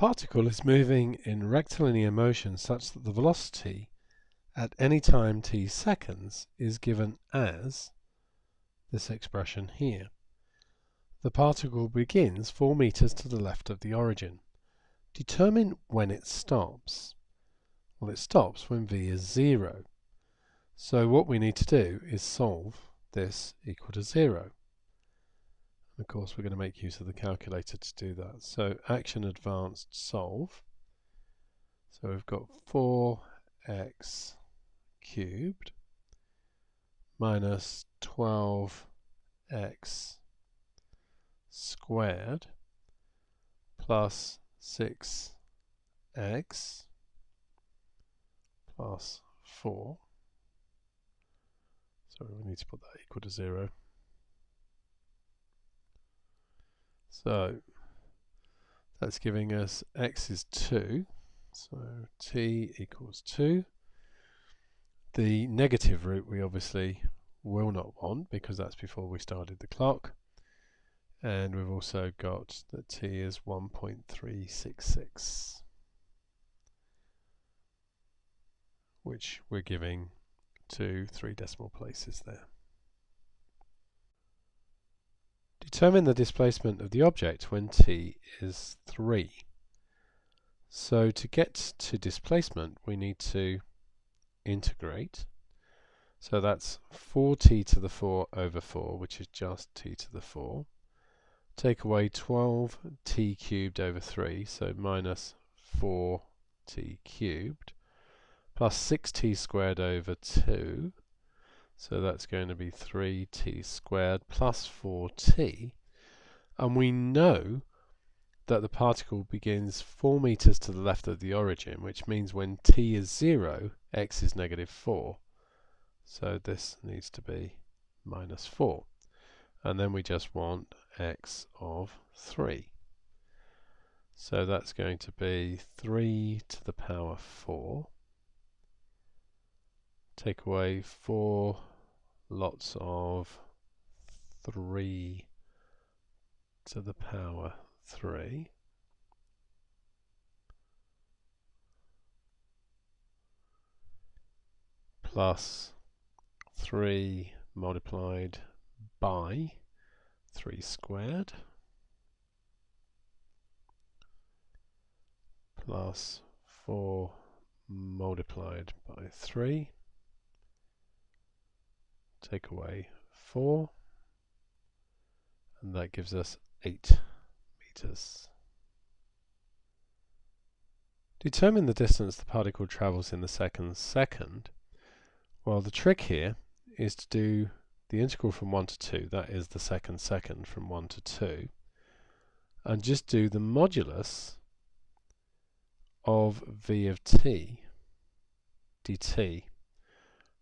particle is moving in rectilinear motion such that the velocity at any time t seconds is given as this expression here. The particle begins 4 meters to the left of the origin. Determine when it stops. Well, it stops when v is 0. So what we need to do is solve this equal to 0. Of course, we're going to make use of the calculator to do that. So action advanced solve. So we've got 4x cubed minus 12x squared plus 6x plus 4. So we need to put that equal to 0. So that's giving us x is 2, so t equals 2. The negative root we obviously will not want because that's before we started the clock, and we've also got that t is 1.366, which we're giving to 3 decimal places there. Determine the displacement of the object when t is 3. So to get to displacement we need to integrate. So that's 4t to the 4 over 4, which is just t to the 4. Take away 12t cubed over 3, so minus 4t cubed, plus 6t squared over 2. So that's going to be 3t squared plus 4t. And we know that the particle begins 4 meters to the left of the origin, which means when t is 0, x is negative 4. So this needs to be minus 4. And then we just want x of 3. So that's going to be 3 to the power 4. Take away 4 lots of 3 to the power 3. Plus 3 multiplied by 3 squared plus 4 multiplied by 3. Take away 4, and that gives us 8 meters. Determine the distance the particle travels in the second. Well, the trick here is to do the integral from 1 to 2, that is the second from 1 to 2, and just do the modulus of v of t dt,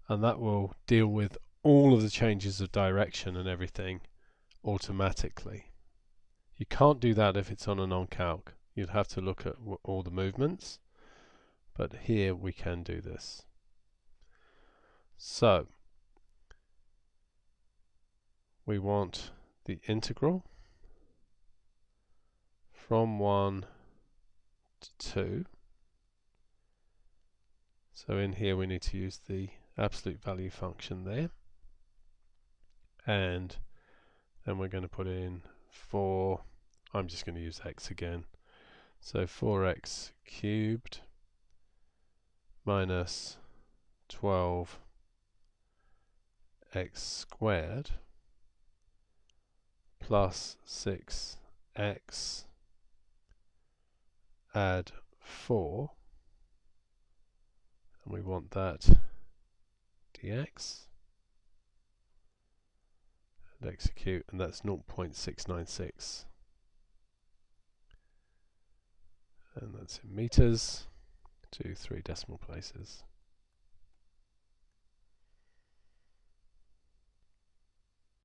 and that will deal with all of the changes of direction and everything automatically. You can't do that if it's on a non-calc. You'd have to look at all the movements, but here we can do this. So we want the integral from 1 to 2. So in here we need to use the absolute value function there, and then we're going to put in 4, I'm just going to use x again, so 4x cubed minus 12x squared plus 6x add 4, and we want that dx, and execute, and that's 0.696, and that's in meters to 3 decimal places.